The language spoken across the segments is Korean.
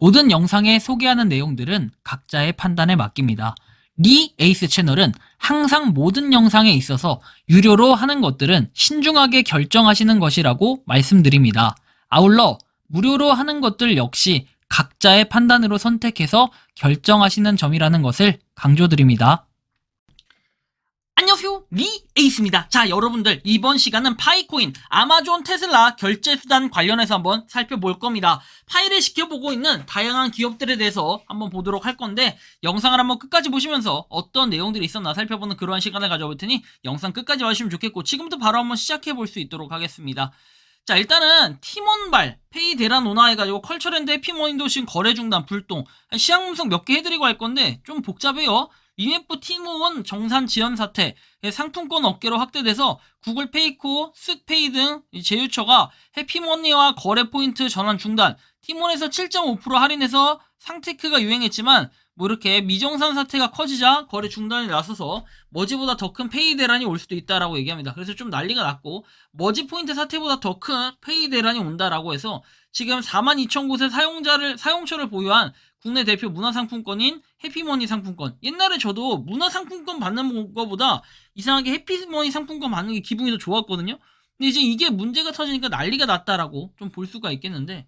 모든 영상에 소개하는 내용들은 각자의 판단에 맡깁니다. 리 에이스 채널은 항상 모든 영상에 있어서 유료로 하는 것들은 신중하게 결정하시는 것이라고 말씀드립니다. 아울러 무료로 하는 것들 역시 각자의 판단으로 선택해서 결정하시는 점이라는 것을 강조드립니다. 안녕하세요, 리 에이스입니다. 자, 여러분들, 이번 시간은 파이코인, 아마존, 테슬라 결제수단 관련해서 한번 살펴볼 겁니다. 파이를 지켜보고 있는 다양한 기업들에 대해서 한번 보도록 할 건데, 영상을 한번 끝까지 보시면서 어떤 내용들이 있었나 살펴보는 그러한 시간을 가져볼 테니 영상 끝까지 봐주시면 좋겠고, 지금부터 바로 한번 시작해 볼 수 있도록 하겠습니다. 자, 일단은 티몬발, 페이 대란오나 해가지고 컬처랜드 해피머니도 지금 거래 중단 불똥, 시향 분석 몇 개 해드리고 할 건데 좀 복잡해요. EMF 티몬 정산 지연 사태, 상품권 업계로 확대돼서 구글 페이코, 쓱페이 등 제휴처가 해피머니와 거래 포인트 전환 중단, 티몬에서 7.5% 할인해서 상테크가 유행했지만 뭐 이렇게 미정산 사태가 커지자 거래 중단이 나서서 머지보다 더 큰 페이 대란이 올 수도 있다라고 얘기합니다. 그래서 좀 난리가 났고, 머지 포인트 사태보다 더 큰 페이 대란이 온다라고 해서 지금 42,000곳의 사용처를 보유한 국내 대표 문화상품권인 해피머니 상품권. 옛날에 저도 문화상품권 받는 거보다 이상하게 해피머니 상품권 받는 게 기분이 더 좋았거든요. 근데 이제 이게 문제가 터지니까 난리가 났다라고 좀 볼 수가 있겠는데,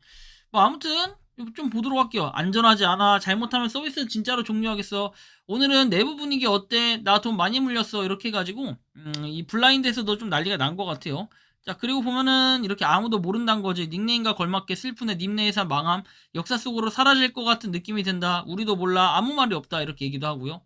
뭐 아무튼 좀 보도록 할게요. 안전하지 않아. 잘못하면 서비스 진짜로 종료하겠어. 오늘은 내부 분위기 어때? 나 돈 많이 물렸어. 이렇게 해가지고 이 블라인드에서도 좀 난리가 난 것 같아요. 자, 그리고 보면은 이렇게 아무도 모른다는 거지. 닉네임과 걸맞게 슬픈의 님네 회사 망함, 역사 속으로 사라질 것 같은 느낌이 든다. 우리도 몰라. 아무 말이 없다. 이렇게 얘기도 하고요.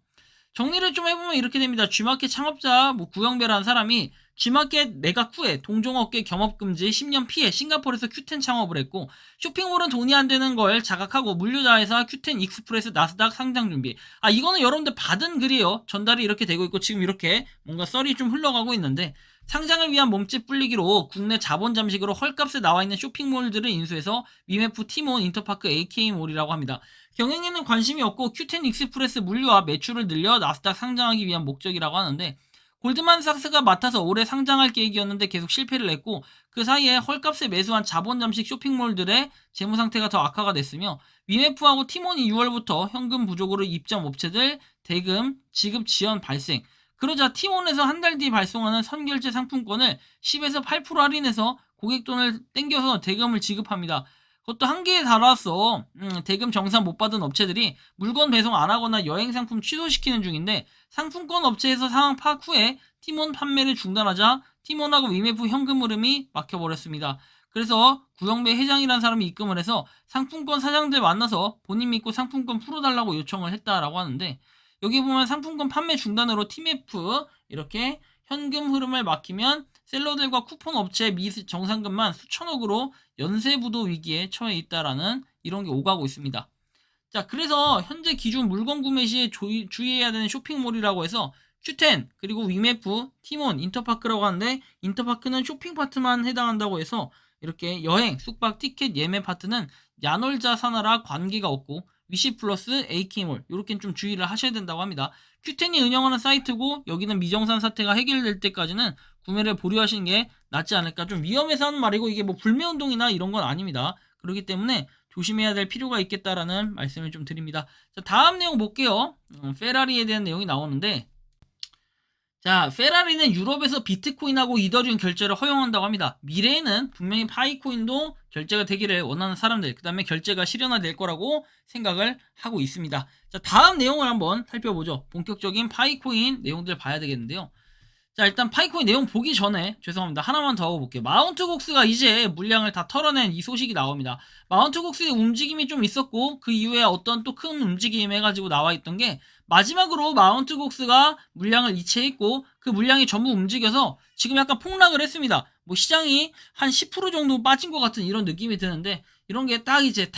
정리를 좀 해보면 이렇게 됩니다. G마켓 창업자 구영배라는 사람이 G마켓 매각 후에 동종업계 겸업금지 10년 피해 싱가포르에서 Q10 창업을 했고, 쇼핑몰은 돈이 안 되는 걸 자각하고 물류자회사 Q10 익스프레스 나스닥 상장 준비. 이거는 여러분들 받은 글이에요. 전달이 이렇게 되고 있고 지금 이렇게 뭔가 썰이 좀 흘러가고 있는데, 상장을 위한 몸집 불리기로 국내 자본 잠식으로 헐값에 나와 있는 쇼핑몰들을 인수해서 위메프, 티몬, 인터파크, AK몰이라고 합니다. 경영에는 관심이 없고 Q10 익스프레스 물류와 매출을 늘려 나스닥 상장하기 위한 목적이라고 하는데, 골드만삭스가 맡아서 올해 상장할 계획이었는데 계속 실패를 했고, 그 사이에 헐값에 매수한 자본 잠식 쇼핑몰들의 재무 상태가 더 악화가 됐으며, 위메프하고 티몬이 6월부터 현금 부족으로 입점 업체들 대금 지급 지연 발생. 그러자 티몬에서 한 달 뒤 발송하는 선결제 상품권을 10에서 8% 할인해서 고객 돈을 땡겨서 대금을 지급합니다. 그것도 한계에 달았어. 대금 정산 못 받은 업체들이 물건 배송 안 하거나 여행 상품 취소시키는 중인데, 상품권 업체에서 상황 파악 후에 티몬 판매를 중단하자 티몬하고 위메프 현금 흐름이 막혀버렸습니다. 그래서 구영배 회장이라는 사람이 입금을 해서 상품권 사장들 만나서 본인 믿고 상품권 풀어달라고 요청을 했다라고 하는데, 여기 보면 상품권 판매 중단으로 티메프 이렇게 현금 흐름을 막히면 셀러들과 쿠폰 업체의 미정상금만 수천억으로 연쇄부도 위기에 처해 있다라는 이런 게 오가고 있습니다. 자, 그래서 현재 기준 물건 구매 시에 주의해야 되는 쇼핑몰이라고 해서 Q10 그리고 위메프, 티몬, 인터파크라고 하는데, 인터파크는 쇼핑 파트만 해당한다고 해서 이렇게 여행, 숙박, 티켓, 예매 파트는 야놀자 사나라 관계가 없고, 위시 플러스 AK몰 이렇게 좀 주의를 하셔야 된다고 합니다. Q10이 운영하는 사이트고 여기는 미정산 사태가 해결될 때까지는 구매를 보류하시는 게 낫지 않을까. 좀 위험해서 하는 말이고 이게 뭐 불매운동이나 이런 건 아닙니다. 그렇기 때문에 조심해야 될 필요가 있겠다라는 말씀을 좀 드립니다. 자, 다음 내용 볼게요. 페라리에 대한 내용이 나오는데, 자, 페라리는 유럽에서 비트코인하고 이더리움 결제를 허용한다고 합니다. 미래에는 분명히 파이코인도 결제가 되기를 원하는 사람들, 그 다음에 결제가 실현화될 거라고 생각을 하고 있습니다. 자, 다음 내용을 한번 살펴보죠. 본격적인 파이코인 내용들 봐야 되겠는데요. 자, 일단 파이코인 내용 보기 전에 죄송합니다. 하나만 더 볼게요. 마운트곡스가 이제 물량을 다 털어낸 이 소식이 나옵니다. 마운트곡스의 움직임이 좀 있었고 그 이후에 어떤 또 큰 움직임 해가지고 나와 있던 게, 마지막으로 마운트곡스가 물량을 이체했고 그 물량이 전부 움직여서 지금 약간 폭락을 했습니다. 뭐 시장이 한 10% 정도 빠진 것 같은 이런 느낌이 드는데, 이런 게 딱 이제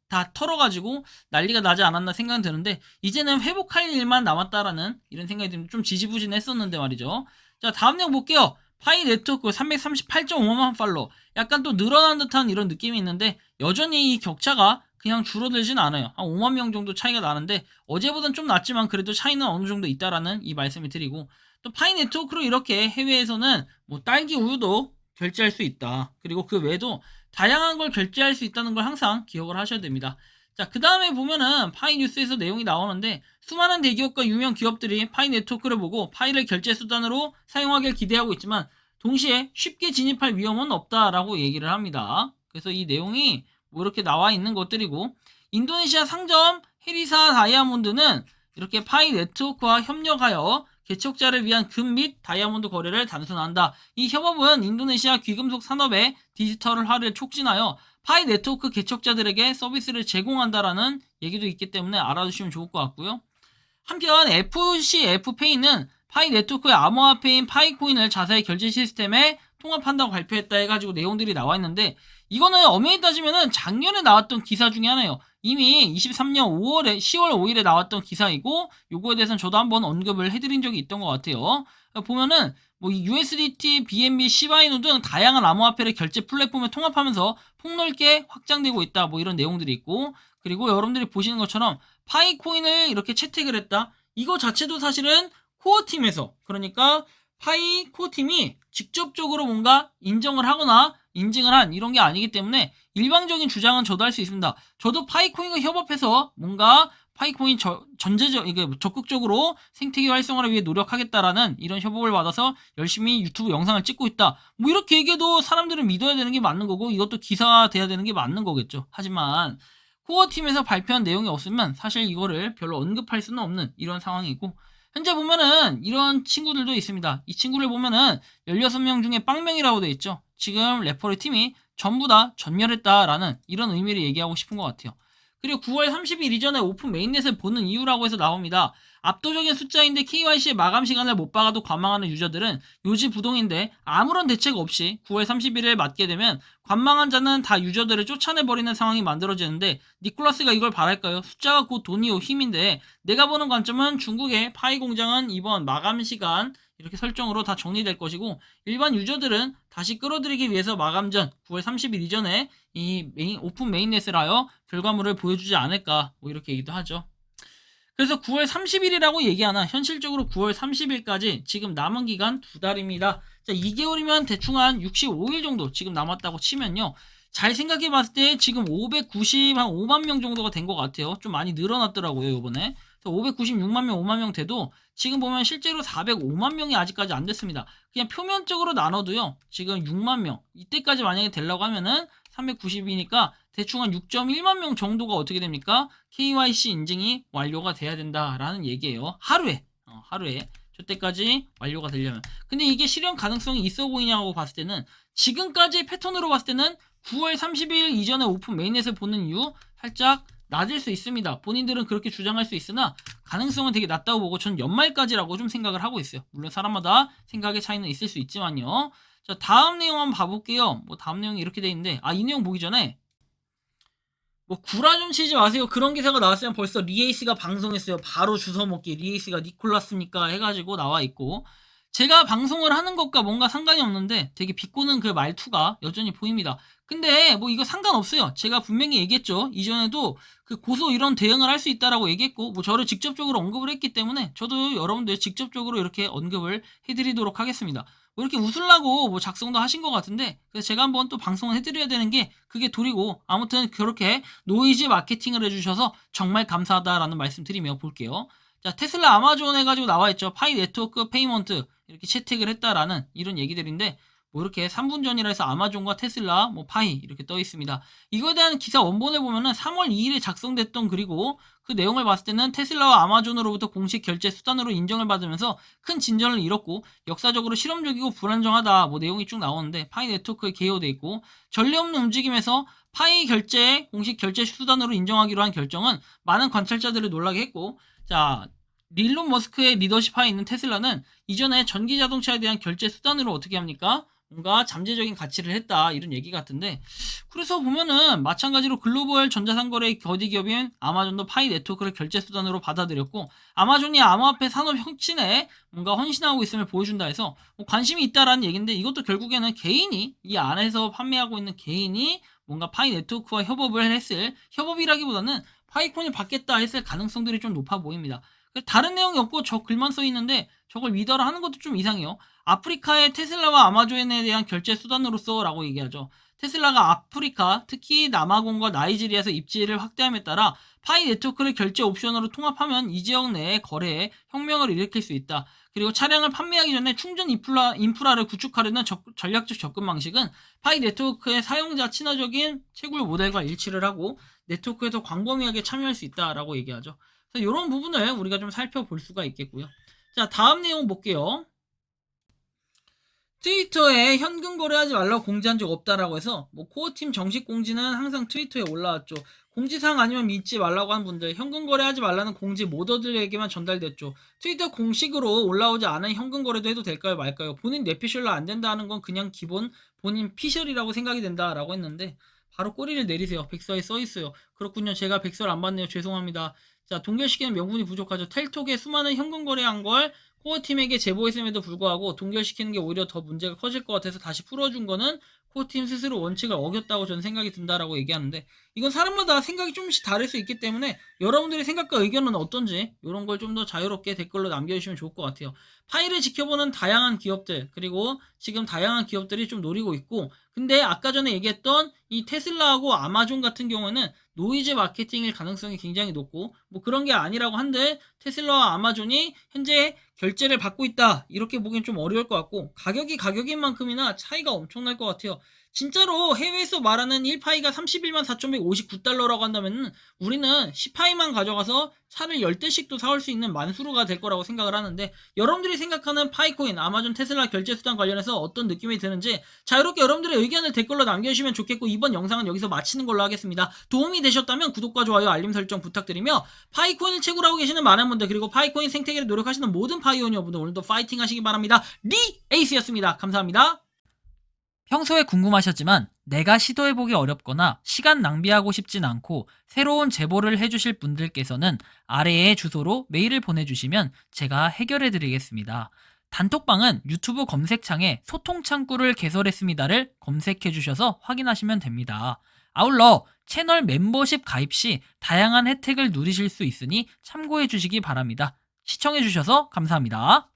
다 털어가지고 난리가 나지 않았나 생각이 드는데, 이제는 회복할 일만 남았다라는 이런 생각이 듭니다. 좀 지지부진했었는데 말이죠. 자, 다음 내용 볼게요. 파이 네트워크 338.5만 팔로, 약간 또 늘어난 듯한 이런 느낌이 있는데, 여전히 이 격차가 그냥 줄어들진 않아요. 한 5만 명 정도 차이가 나는데, 어제보단 좀 낮지만 그래도 차이는 어느 정도 있다라는 이 말씀을 드리고, 또 파이 네트워크로 이렇게 해외에서는 뭐 딸기 우유도 결제할 수 있다. 그리고 그 외에도 다양한 걸 결제할 수 있다는 걸 항상 기억을 하셔야 됩니다. 자, 그 다음에 보면은 파이 뉴스에서 내용이 나오는데 수많은 대기업과 유명 기업들이 파이 네트워크를 보고 파이를 결제 수단으로 사용하길 기대하고 있지만 동시에 쉽게 진입할 위험은 없다라고 얘기를 합니다. 그래서 이 내용이 뭐 이렇게 나와 있는 것들이고 인도네시아 상점 헤리사 다이아몬드는 이렇게 파이 네트워크와 협력하여 개척자를 위한 금 및 다이아몬드 거래를 단순화한다. 이 협업은 인도네시아 귀금속 산업의 디지털화를 촉진하여 파이 네트워크 개척자들에게 서비스를 제공한다라는 얘기도 있기 때문에 알아두시면 좋을 것 같고요. 한편 FCF페이는 파이 네트워크의 암호화폐인 파이코인을 자사의 결제 시스템에 통합한다고 발표했다 해가지고 내용들이 나와 있는데 이거는 엄연히 따지면은 작년에 나왔던 기사 중에 하나예요. 이미 23년 10월 5일에 나왔던 기사이고 요거에 대해서는 저도 한번 언급을 해드린 적이 있던 것 같아요. 보면은 뭐 USDT, BNB, 시바이누 등 다양한 암호화폐를 결제 플랫폼에 통합하면서 폭넓게 확장되고 있다. 뭐 이런 내용들이 있고 그리고 여러분들이 보시는 것처럼 파이코인을 이렇게 채택을 했다. 이거 자체도 사실은 코어팀에서 그러니까 파이 코어팀이 직접적으로 뭔가 인정을 하거나 인증을 한 이런 게 아니기 때문에 일방적인 주장은 저도 할 수 있습니다. 저도 파이코인과 협업해서 뭔가 파이코인 이게 적극적으로 생태계 활성화를 위해 노력하겠다라는 이런 협업을 받아서 열심히 유튜브 영상을 찍고 있다. 뭐 이렇게 얘기해도 사람들은 믿어야 되는 게 맞는 거고 이것도 기사가 돼야 되는 게 맞는 거겠죠. 하지만 코어팀에서 발표한 내용이 없으면 사실 이거를 별로 언급할 수는 없는 이런 상황이고 현재 보면은 이런 친구들도 있습니다. 이 친구를 보면은 16명 중에 빵명이라고 돼 있죠. 지금 레퍼리 팀이 전부 다 전멸했다라는 이런 의미를 얘기하고 싶은 것 같아요. 그리고 9월 30일 이전에 오픈 메인넷을 보는 이유라고 해서 나옵니다. 압도적인 숫자인데 KYC의 마감 시간을 못 박아도 관망하는 유저들은 요지부동인데 아무런 대책 없이 9월 30일을 맞게 되면 관망한 자는 다 유저들을 쫓아내버리는 상황이 만들어지는데 니콜라스가 이걸 바랄까요? 숫자가 곧 돈이요 힘인데 내가 보는 관점은 중국의 파이 공장은 이번 마감 시간 이렇게 설정으로 다 정리될 것이고 일반 유저들은 다시 끌어들이기 위해서 마감 전 9월 30일 이전에 이 오픈 메인넷을 하여 결과물을 보여주지 않을까 뭐 이렇게 얘기도 하죠. 그래서 9월 30일이라고 얘기하나 현실적으로 9월 30일까지 지금 남은 기간 2달입니다. 자, 2개월이면 대충 한 65일 정도 지금 남았다고 치면요. 잘 생각해 봤을 때 지금 505만 명 정도가 된 것 같아요. 좀 많이 늘어났더라고요, 요번에. 596만 명, 5만 명 돼도 지금 보면 실제로 405만 명이 아직까지 안 됐습니다. 그냥 표면적으로 나눠도요. 지금 6만 명. 이때까지 만약에 되려고 하면은 390이니까 대충 한 6.1만 명 정도가 어떻게 됩니까? KYC 인증이 완료가 돼야 된다라는 얘기예요. 하루에. 저때까지 완료가 되려면. 근데 이게 실현 가능성이 있어 보이냐고 봤을 때는 지금까지 패턴으로 봤을 때는 9월 30일 이전에 오픈 메인넷을 보는 이유 살짝 낮을 수 있습니다. 본인들은 그렇게 주장할 수 있으나 가능성은 되게 낮다고 보고 전 연말까지라고 좀 생각을 하고 있어요. 물론 사람마다 생각의 차이는 있을 수 있지만요. 자, 다음 내용 한번 봐볼게요. 뭐 다음 내용이 이렇게 돼 있는데 이 내용 보기 전에 뭐 구라 좀 치지 마세요. 그런 기사가 나왔으면 벌써 리에이스가 방송했어요. 바로 주워먹기 리에이스가 니콜라스니까 해가지고 나와 있고 제가 방송을 하는 것과 뭔가 상관이 없는데 되게 비꼬는 그 말투가 여전히 보입니다. 근데 뭐 이거 상관없어요. 제가 분명히 얘기했죠. 이전에도 그 고소 이런 대응을 할 수 있다라고 얘기했고 뭐 저를 직접적으로 언급을 했기 때문에 저도 여러분들 직접적으로 이렇게 언급을 해드리도록 하겠습니다. 뭐 이렇게 웃으려고 뭐 작성도 하신 것 같은데 그래서 제가 한번 또 방송을 해드려야 되는 게 그게 도리고 아무튼 그렇게 노이즈 마케팅을 해주셔서 정말 감사하다라는 말씀 드리며 볼게요. 자, 테슬라 아마존 해가지고 나와있죠. 파이 네트워크 페이먼트 이렇게 채택을 했다라는 이런 얘기들인데 뭐 이렇게 3분 전이라 해서 아마존과 테슬라 뭐 파이 이렇게 떠 있습니다. 이거에 대한 기사 원본을 보면은 3월 2일에 작성됐던 글이고 그 내용을 봤을 때는 테슬라와 아마존으로부터 공식 결제 수단으로 인정을 받으면서 큰 진전을 이뤘고 역사적으로 실험적이고 불안정하다 뭐 내용이 쭉 나오는데 파이 네트워크에 개요돼 있고 전례 없는 움직임에서 파이 결제 공식 결제 수단으로 인정하기로 한 결정은 많은 관찰자들을 놀라게 했고 자 일론 머스크의 리더십 하에 있는 테슬라는 이전에 전기 자동차에 대한 결제 수단으로 어떻게 합니까? 뭔가 잠재적인 가치를 했다 이런 얘기 같은데 그래서 보면은 마찬가지로 글로벌 전자상거래 거대 기업인 아마존도 파이 네트워크를 결제 수단으로 받아들였고 아마존이 암호화폐 산업 혁신에 뭔가 헌신하고 있음을 보여준다 해서 뭐 관심이 있다라는 얘기인데 이것도 결국에는 개인이 이 안에서 판매하고 있는 개인이 뭔가 파이 네트워크와 협업을 했을 협업이라기보다는 파이콘을 받겠다 했을 가능성들이 좀 높아 보입니다. 다른 내용이 없고 저 글만 써 있는데 저걸 믿어라 하는 것도 좀 이상해요. 아프리카의 테슬라와 아마존에 대한 결제 수단으로서라고 얘기하죠. 테슬라가 아프리카, 특히 남아공과 나이지리아에서 입지를 확대함에 따라 파이 네트워크를 결제 옵션으로 통합하면 이 지역 내에 거래에 혁명을 일으킬 수 있다. 그리고 차량을 판매하기 전에 충전 인프라를 구축하려는 전략적 접근 방식은 파이 네트워크의 사용자 친화적인 채굴 모델과 일치를 하고 네트워크에서 광범위하게 참여할 수 있다라고 얘기하죠. 그래서 이런 부분을 우리가 좀 살펴볼 수가 있겠고요. 자, 다음 내용 볼게요. 트위터에 현금 거래하지 말라고 공지한 적 없다라고 해서 코어팀 정식 공지는 항상 트위터에 올라왔죠. 공지사항 아니면 믿지 말라고 한 분들, 현금 거래하지 말라는 공지 모더들에게만 전달됐죠. 트위터 공식으로 올라오지 않은 현금 거래도 해도 될까요 말까요? 본인 뇌피셜로 안 된다는 건 그냥 기본 본인 피셜이라고 생각이 된다라고 했는데 바로 꼬리를 내리세요. 백서에 써있어요. 그렇군요. 제가 백서를 안 받네요. 죄송합니다. 자, 동결시키는 명분이 부족하죠. 텔톡에 수많은 현금 거래한 걸 코어팀에게 제보했음에도 불구하고 동결시키는 게 오히려 더 문제가 커질 것 같아서 다시 풀어준 거는 코어팀 스스로 원칙을 어겼다고 저는 생각이 든다라고 얘기하는데, 이건 사람마다 생각이 조금씩 다를 수 있기 때문에 여러분들의 생각과 의견은 어떤지 이런 걸 좀 더 자유롭게 댓글로 남겨주시면 좋을 것 같아요. 파이를 지켜보는 다양한 기업들, 그리고 지금 다양한 기업들이 좀 노리고 있고, 근데 아까 전에 얘기했던 이 테슬라하고 아마존 같은 경우는 노이즈 마케팅일 가능성이 굉장히 높고 그런 게 아니라고 한들 테슬라와 아마존이 현재 결제를 받고 있다 이렇게 보기엔 좀 어려울 것 같고, 가격이 가격인 만큼이나 차이가 엄청날 것 같아요. 진짜로 해외에서 말하는 1파이가 31만 4,159달러라고 한다면 우리는 10파이만 가져가서 차를 10대씩도 사올 수 있는 만수르가 될 거라고 생각을 하는데, 여러분들이 생각하는 파이코인, 아마존, 테슬라 결제 수단 관련해서 어떤 느낌이 드는지 자유롭게 여러분들의 의견을 댓글로 남겨주시면 좋겠고, 이번 영상은 여기서 마치는 걸로 하겠습니다. 도움이 되셨다면 구독과 좋아요, 알림 설정 부탁드리며, 파이코인을 채굴하고 계시는 많은 분들, 그리고 파이코인 생태계를 노력하시는 모든 파이오니어분들 오늘도 파이팅 하시기 바랍니다. 에이스였습니다. 감사합니다. 평소에 궁금하셨지만 내가 시도해보기 어렵거나 시간 낭비하고 싶진 않고 새로운 제보를 해주실 분들께서는 아래의 주소로 메일을 보내주시면 제가 해결해드리겠습니다. 단톡방은 유튜브 검색창에 소통창구를 개설했습니다를 검색해주셔서 확인하시면 됩니다. 아울러 채널 멤버십 가입 시 다양한 혜택을 누리실 수 있으니 참고해주시기 바랍니다. 시청해주셔서 감사합니다.